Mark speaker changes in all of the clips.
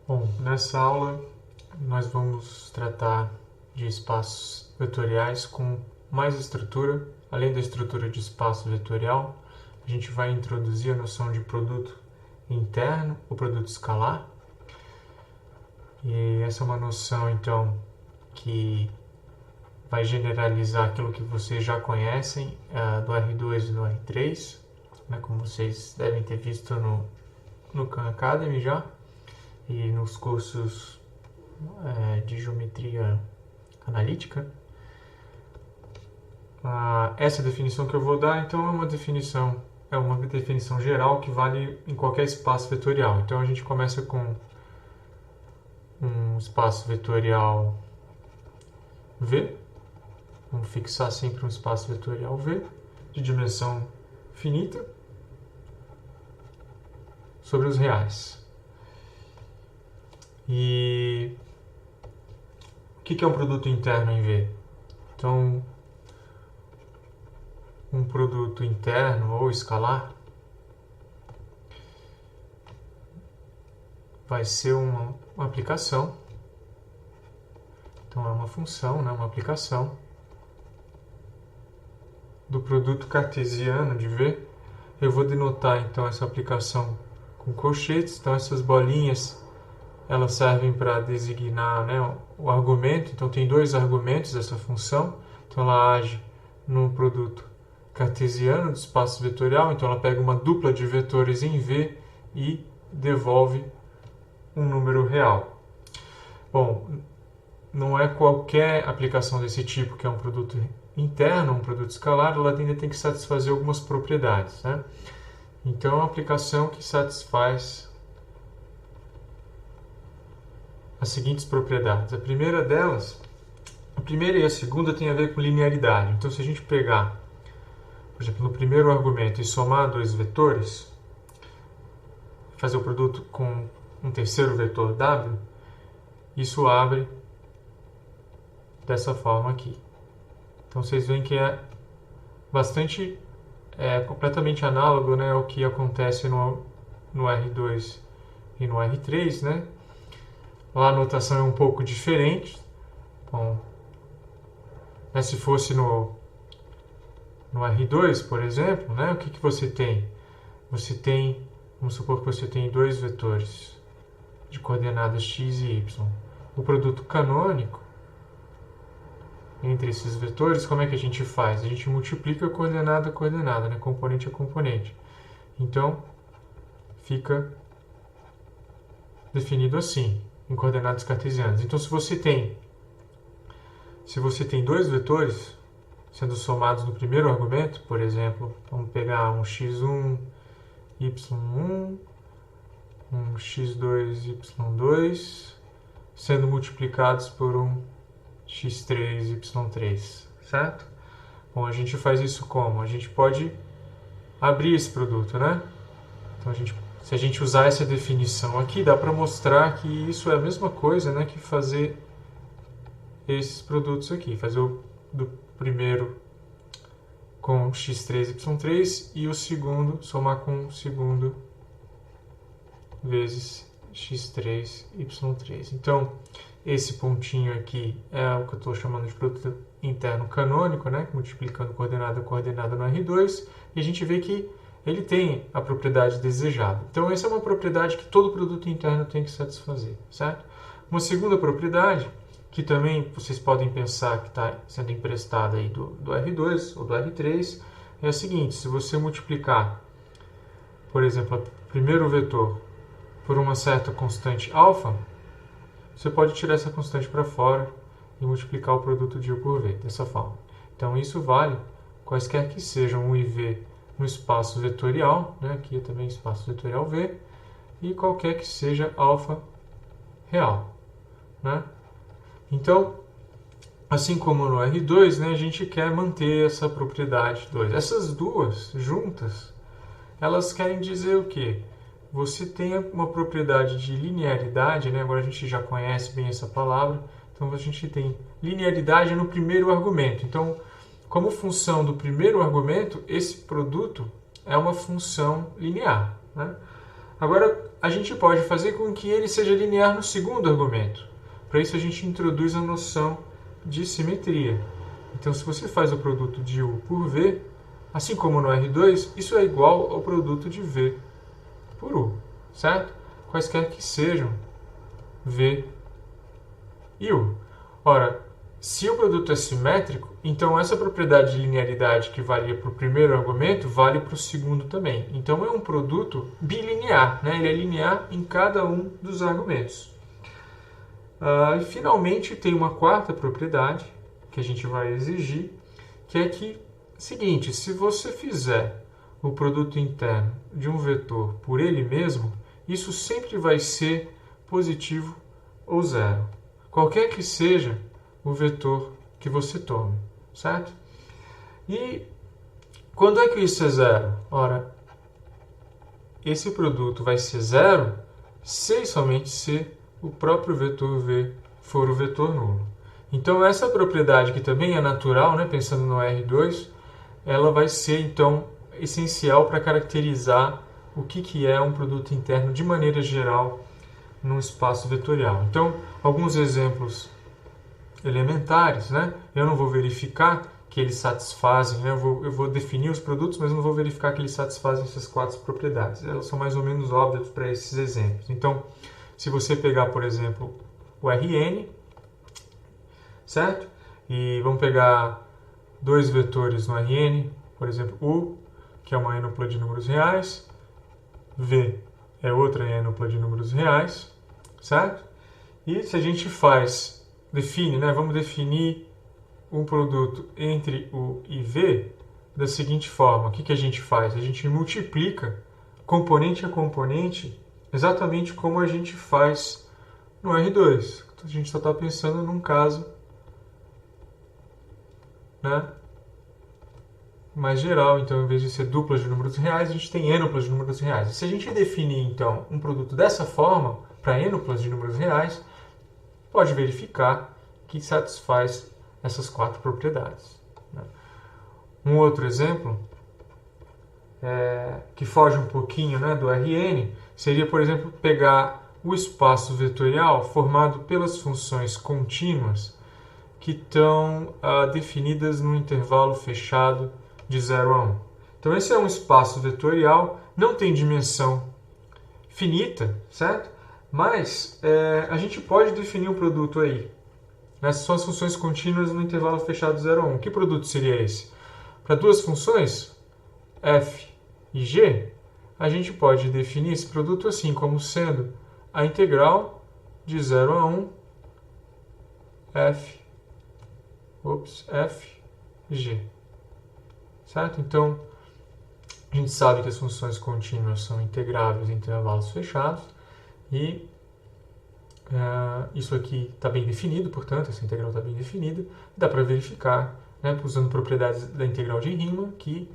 Speaker 1: Bom, nessa aula nós vamos tratar de espaços vetoriais com mais estrutura. Além da estrutura de espaço vetorial, a gente vai introduzir a noção de produto interno, o produto escalar. E essa é uma noção, então, que vai generalizar aquilo que vocês já conhecem do R2 e do R3, né, como vocês devem ter visto no Khan Academy já, e nos cursos de geometria analítica. Essa definição que eu vou dar, então, é uma definição geral que vale em qualquer espaço vetorial. Então, a gente começa com um espaço vetorial V. Vamos fixar sempre um espaço vetorial V, de dimensão finita, sobre os reais. E o que é um produto interno em V? Então, um produto interno ou escalar vai ser uma aplicação. Então, é uma função, né? Uma aplicação do produto cartesiano de V. Eu vou denotar, então, essa aplicação com colchetes. Então, essas bolinhas elas servem para designar, né, o argumento. Então, tem dois argumentos dessa função. Então, ela age no produto cartesiano do espaço vetorial. Então, ela pega uma dupla de vetores em V e devolve um número real. Bom, não é qualquer aplicação desse tipo que é um produto interno, um produto escalar, ela ainda tem que satisfazer algumas propriedades, né? Então, é uma aplicação que satisfaz as seguintes propriedades. A primeira delas, a primeira e a segunda tem a ver com linearidade. Então, se a gente pegar, por exemplo, no primeiro argumento e somar dois vetores, fazer o produto com um terceiro vetor W, isso abre dessa forma aqui. Então, vocês veem que é completamente análogo, né, ao que acontece no R2 e no R3, né? Lá a notação é um pouco diferente. Bom, né, se fosse no R2, por exemplo, né, o que você tem? Você tem, vamos supor que você tem dois vetores de coordenadas x e y. O produto canônico entre esses vetores, como é que a gente faz? A gente multiplica coordenada a coordenada, né, componente a componente. Então, fica definido assim, em coordenadas cartesianas. Então, se você tem dois vetores sendo somados no primeiro argumento, por exemplo, vamos pegar um x1, y1, um x2, y2, sendo multiplicados por um x3, y3, certo? Bom, a gente faz isso como? A gente pode abrir esse produto, né? Então, se a gente usar essa definição aqui, dá para mostrar que isso é a mesma coisa, né, que fazer esses produtos aqui. Fazer o do primeiro com x3, y3 e o segundo somar com o segundo vezes x3, y3. Então, esse pontinho aqui é o que eu estou chamando de produto interno canônico, né, multiplicando coordenada a coordenada no R2, e a gente vê que ele tem a propriedade desejada. Então, essa é uma propriedade que todo produto interno tem que satisfazer, certo? Uma segunda propriedade, que também vocês podem pensar que está sendo emprestada aí do R2 ou do R3, é a seguinte: se você multiplicar, por exemplo, o primeiro vetor por uma certa constante alfa, você pode tirar essa constante para fora e multiplicar o produto de U por V, dessa forma. Então, isso vale quaisquer que sejam U e V no espaço vetorial, né? Aqui é também espaço vetorial V, e qualquer que seja alfa real, né? Então, assim como no R2, né, a gente quer manter essa propriedade 2. Essas duas juntas, elas querem dizer o quê? Você tem uma propriedade de linearidade, né? Agora a gente já conhece bem essa palavra, então a gente tem linearidade no primeiro argumento. Então, como função do primeiro argumento, esse produto é uma função linear, né? Agora, a gente pode fazer com que ele seja linear no segundo argumento. Para isso, a gente introduz a noção de simetria. Então, se você faz o produto de U por V, assim como no R2, isso é igual ao produto de V por U, certo? Quaisquer que sejam V e U. Ora, se o produto é simétrico, então essa propriedade de linearidade que valia para o primeiro argumento vale para o segundo também. Então é um produto bilinear, né? Ele é linear em cada um dos argumentos. E finalmente tem uma quarta propriedade que a gente vai exigir, que é que, seguinte, se você fizer o produto interno de um vetor por ele mesmo, isso sempre vai ser positivo ou zero, qualquer que seja o vetor que você tome, certo? E quando é que isso é zero? Ora, esse produto vai ser zero se e somente se o próprio vetor V for o vetor nulo. Então essa propriedade, que também é natural, né, pensando no R2, ela vai ser então essencial para caracterizar o que é um produto interno de maneira geral num espaço vetorial. Então, alguns exemplos elementares, né? Eu não vou verificar que eles satisfazem, né? Eu vou definir os produtos, mas não vou verificar que eles satisfazem essas quatro propriedades. Elas são mais ou menos óbvias para esses exemplos. Então, se você pegar, por exemplo, o Rn, certo? E vamos pegar dois vetores no Rn, por exemplo, U, que é uma enupla de números reais, V é outra enupla de números reais, certo? E se a gente define, né? Vamos definir um produto entre U e V da seguinte forma. O que a gente faz? A gente multiplica componente a componente exatamente como a gente faz no R2. Então, a gente só está pensando num caso, né, mais geral. Então, em vez de ser duplas de números reais, a gente tem enuplas de números reais. E se a gente definir, então, um produto dessa forma, para enuplas de números reais, pode verificar que satisfaz essas quatro propriedades. Um outro exemplo, que foge um pouquinho, né, do Rn, seria, por exemplo, pegar o espaço vetorial formado pelas funções contínuas que estão definidas num intervalo fechado de 0 a 1. Então, esse é um espaço vetorial, não tem dimensão finita, certo? Mas a gente pode definir um produto aí. Essas são as funções contínuas no intervalo fechado de 0 a 1. Que produto seria esse? Para duas funções, f e g, a gente pode definir esse produto assim, como sendo a integral de 0 a 1 f g. Certo? Então, a gente sabe que as funções contínuas são integráveis em intervalos fechados e isso aqui está bem definido, portanto, essa integral está bem definida. Dá para verificar, né, usando propriedades da integral de Riemann, que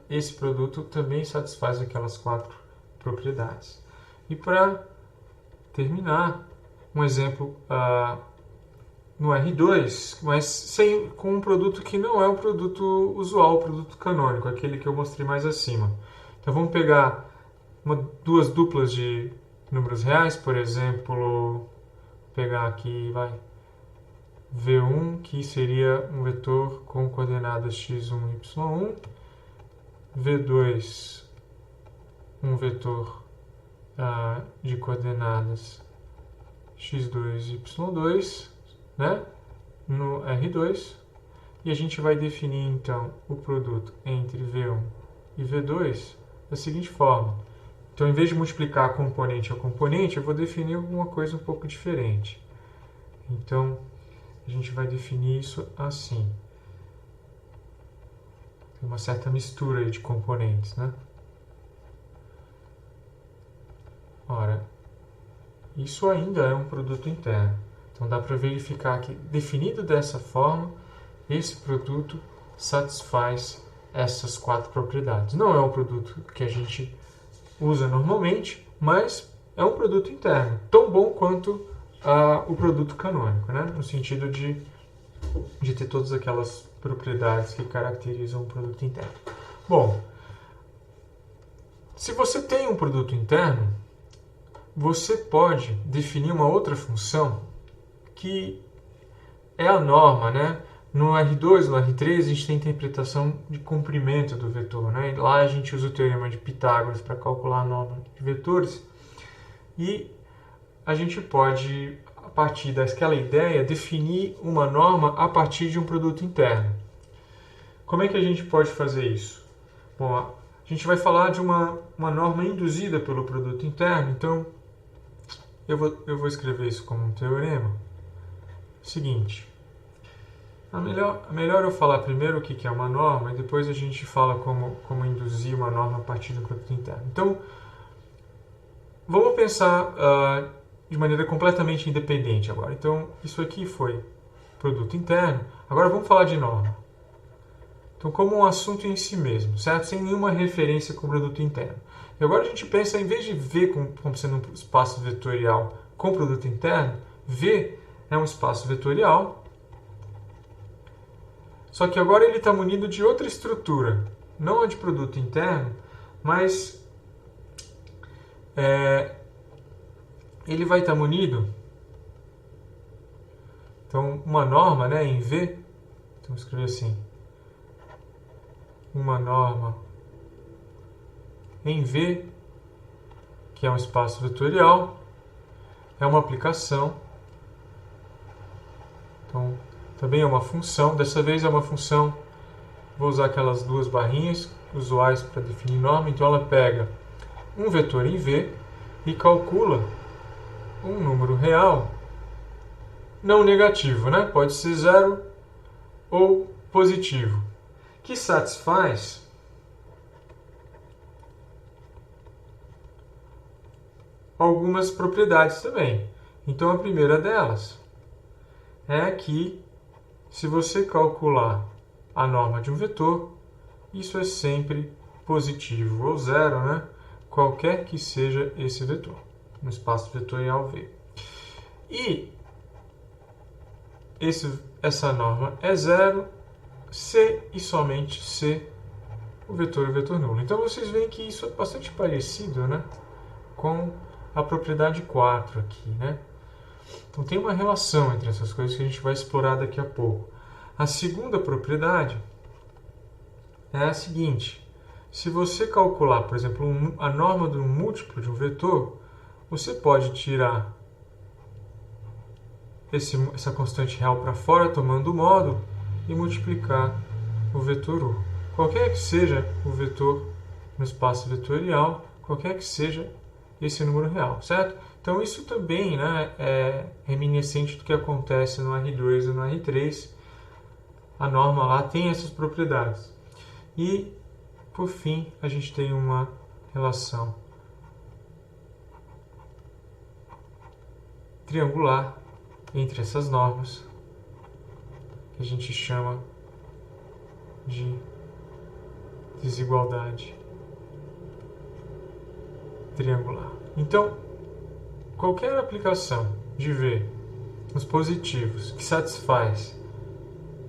Speaker 1: esse produto também satisfaz aquelas quatro propriedades. E para terminar, um exemplo no R2, mas com um produto que não é o produto usual, o produto canônico, aquele que eu mostrei mais acima. Então vamos pegar duas duplas de números reais, por exemplo, vou pegar aqui, V1, que seria um vetor com coordenadas x1 e y1, V2, um vetor de coordenadas x2 e y2, né, no R2, e a gente vai definir então o produto entre V1 e V2 da seguinte forma. Então, em vez de multiplicar componente a componente, eu vou definir alguma coisa um pouco diferente. Então, a gente vai definir isso assim. Tem uma certa mistura aí de componentes, né? Ora, isso ainda é um produto interno. Então, dá para verificar que, definido dessa forma, esse produto satisfaz essas quatro propriedades. Não é um produto que a gente usa normalmente, mas é um produto interno, tão bom quanto o produto canônico, né? No sentido de ter todas aquelas propriedades que caracterizam o produto interno. Bom, Se você tem um produto interno, você pode definir uma outra função que é a norma, né? No R2, no R3, a gente tem a interpretação de comprimento do vetor, né? Lá a gente usa o teorema de Pitágoras para calcular a norma de vetores. E a gente pode, a partir daquela ideia, definir uma norma a partir de um produto interno. Como é que a gente pode fazer isso? Bom, a gente vai falar de uma norma induzida pelo produto interno, então eu vou escrever isso como um teorema. Seguinte, melhor eu falar primeiro o que é uma norma e depois a gente fala como induzir uma norma a partir do produto interno. Então, vamos pensar de maneira completamente independente agora. Então, isso aqui foi produto interno. Agora vamos falar de norma. Então, como um assunto em si mesmo, certo? Sem nenhuma referência com o produto interno. E agora a gente pensa, em vez de V como sendo um espaço vetorial com produto interno, V é um espaço vetorial, só que agora ele está munido de outra estrutura, não a de produto interno, mas ele vai estar munido, então uma norma, né, em V, então vou escrever assim, uma norma em V, que é um espaço vetorial, é uma aplicação, então também é uma função, dessa vez é uma função, vou usar aquelas duas barrinhas usuais para definir norma, então ela pega um vetor em V e calcula um número real não negativo, né? Pode ser zero ou positivo, que satisfaz algumas propriedades também. Então a primeira delas é que se você calcular a norma de um vetor, isso é sempre positivo ou zero, né? Qualquer que seja esse vetor, no espaço vetorial V. E essa norma é zero se e somente se o vetor é o vetor nulo. Então vocês veem que isso é bastante parecido, né, com a propriedade 4 aqui, né? Então tem uma relação entre essas coisas que a gente vai explorar daqui a pouco. A segunda propriedade é a seguinte: se você calcular, por exemplo, a norma de um múltiplo de um vetor, você pode tirar essa constante real para fora, tomando o módulo, e multiplicar o vetor U. Qualquer que seja o vetor no espaço vetorial, qualquer que seja esse número real, certo? Então isso também, né, é reminiscente do que acontece no R2 e no R3. A norma lá tem essas propriedades. E, por fim, a gente tem uma relação triangular entre essas normas, que a gente chama de desigualdade triangular. Então, qualquer aplicação de V nos positivos que satisfaz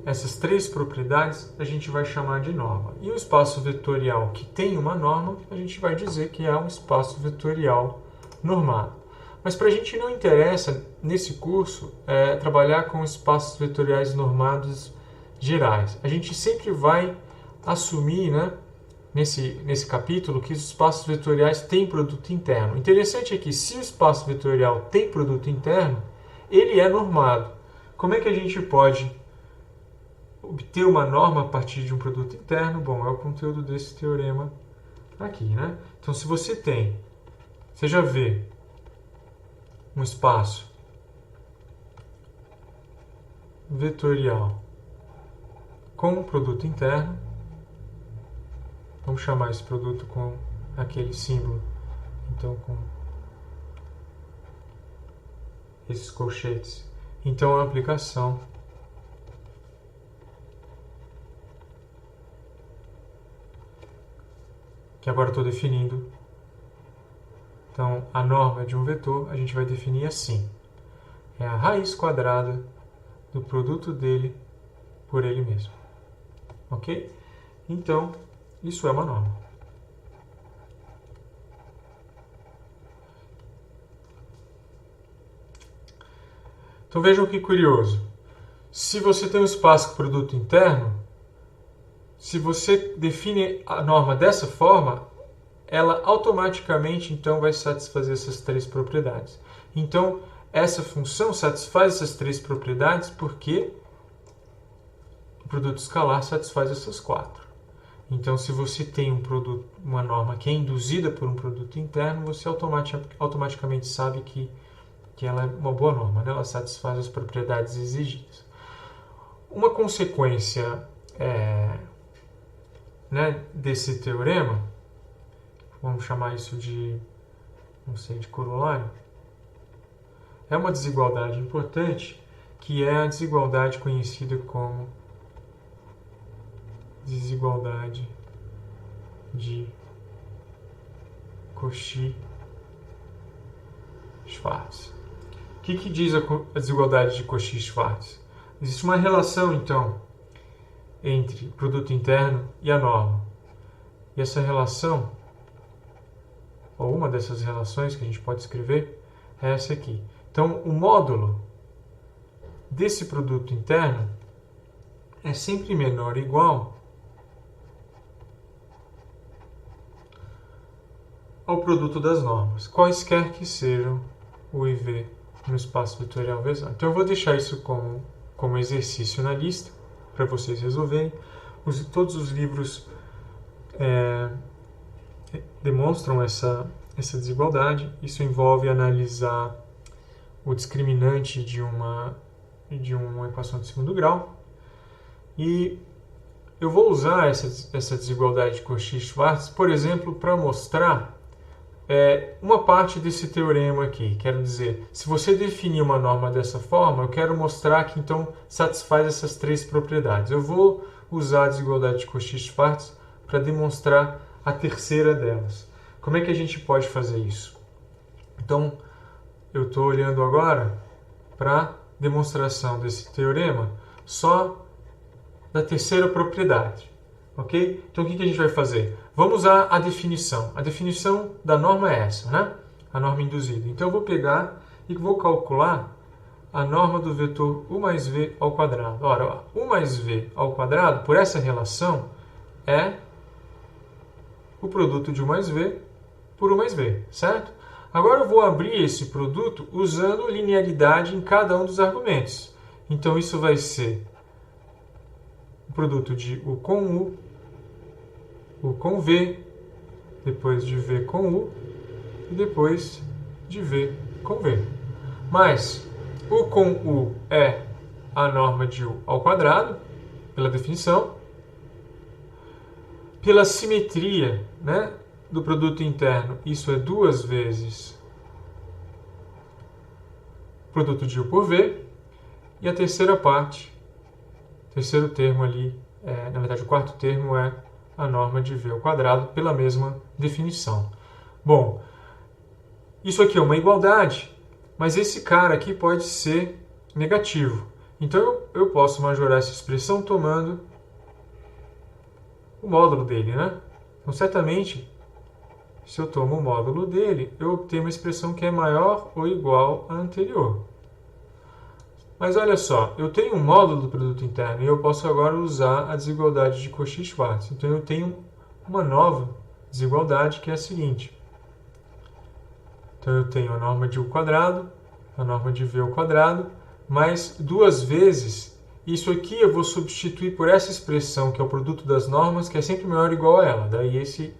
Speaker 1: essas três propriedades, a gente vai chamar de norma. E o espaço vetorial que tem uma norma, a gente vai dizer que é um espaço vetorial normado. Mas para a gente não interessa, nesse curso, trabalhar com espaços vetoriais normados gerais. A gente sempre vai assumir, né, nesse capítulo, que os espaços vetoriais têm produto interno. O interessante é que, se o espaço vetorial tem produto interno, ele é normado. Como é que a gente pode obter uma norma a partir de um produto interno? Bom, é o conteúdo desse teorema aqui, né? Então, se você tem, você já vê um espaço vetorial com um produto interno, vamos chamar esse produto com aquele símbolo, então com esses colchetes. Então, a aplicação que agora estou definindo. Então, a norma de um vetor a gente vai definir assim: é a raiz quadrada do produto dele por ele mesmo. Ok? Então, isso é uma norma. Então vejam que curioso. Se você tem um espaço com produto interno, se você define a norma dessa forma, ela automaticamente então vai satisfazer essas três propriedades. Então, essa função satisfaz essas três propriedades porque o produto escalar satisfaz essas quatro. Então, se você tem uma norma que é induzida por um produto interno, você automaticamente sabe que ela é uma boa norma, né? Ela satisfaz as propriedades exigidas. Uma consequência desse teorema, vamos chamar isso de corolário, é uma desigualdade importante, que é a desigualdade conhecida como desigualdade de Cauchy-Schwarz. O que diz a desigualdade de Cauchy-Schwarz? Existe uma relação, então, entre o produto interno e a norma. E essa relação, ou uma dessas relações que a gente pode escrever, é essa aqui. Então, o módulo desse produto interno é sempre menor ou igual ao produto das normas, quaisquer que sejam o IV no espaço vetorial V0. Então, eu vou deixar isso como exercício na lista, para vocês resolverem. Todos os livros demonstram essa desigualdade. Isso envolve analisar o discriminante de uma equação de segundo grau. E eu vou usar essa desigualdade de Cauchy-Schwarz, por exemplo, para mostrar uma parte desse teorema aqui. Quero dizer, se você definir uma norma dessa forma, eu quero mostrar que então satisfaz essas três propriedades. Eu vou usar a desigualdade de Cauchy-Schwarz para demonstrar a terceira delas. Como é que a gente pode fazer isso? Então, eu estou olhando agora para a demonstração desse teorema só da terceira propriedade. Ok? Então, o que a gente vai fazer? Vamos usar a definição. A definição da norma é essa, né? A norma induzida. Então, eu vou pegar e vou calcular a norma do vetor u mais v ao quadrado. Ora, u mais v ao quadrado, por essa relação, é o produto de u mais v por u mais v, certo? Agora eu vou abrir esse produto usando linearidade em cada um dos argumentos. Então, isso vai ser o produto de u com v, depois de v com u e depois de v com v. Mas u com u é a norma de u ao quadrado, pela definição. Pela simetria, né, do produto interno, isso é duas vezes produto de u por v. E a terceira parte, terceiro termo ali, na verdade o quarto termo é a norma de v ao quadrado pela mesma definição. Bom, isso aqui é uma igualdade, mas esse cara aqui pode ser negativo. Então eu posso majorar essa expressão tomando o módulo dele, né? Então certamente, se eu tomo o módulo dele, eu obtenho uma expressão que é maior ou igual à anterior. Mas olha só, eu tenho um módulo do produto interno e eu posso agora usar a desigualdade de Cauchy-Schwarz. Então eu tenho uma nova desigualdade que é a seguinte. Então eu tenho a norma de u quadrado, a norma de v ao quadrado, mais duas vezes isso aqui eu vou substituir por essa expressão que é o produto das normas, que é sempre maior ou igual a ela. Daí esse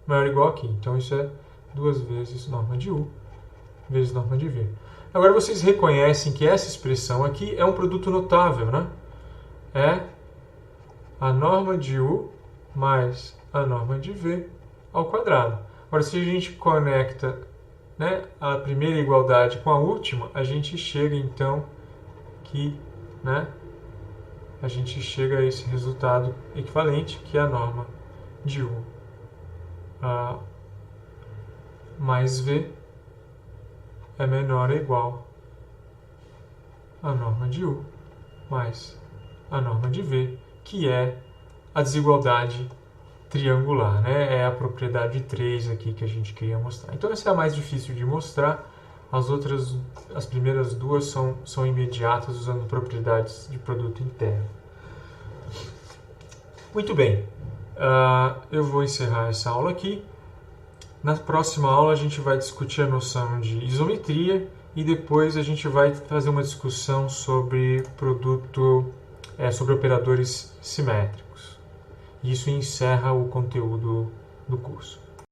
Speaker 1: maior ou igual aqui. Então isso é duas vezes norma de u vezes norma de v. Agora vocês reconhecem que essa expressão aqui é um produto notável, né? É a norma de u mais a norma de v ao quadrado. Agora, se a gente conecta, né, a primeira igualdade com a última, a gente chega então a gente chega a esse resultado equivalente, que é a norma de u mais v é menor ou igual à norma de u mais a norma de v, que é a desigualdade triangular, né? É a propriedade 3 aqui que a gente queria mostrar. Então essa é a mais difícil de mostrar, as primeiras duas são imediatas, usando propriedades de produto interno. Muito bem, eu vou encerrar essa aula aqui. Na próxima aula a gente vai discutir a noção de isometria e depois a gente vai fazer uma discussão sobre sobre operadores simétricos. Isso encerra o conteúdo do curso.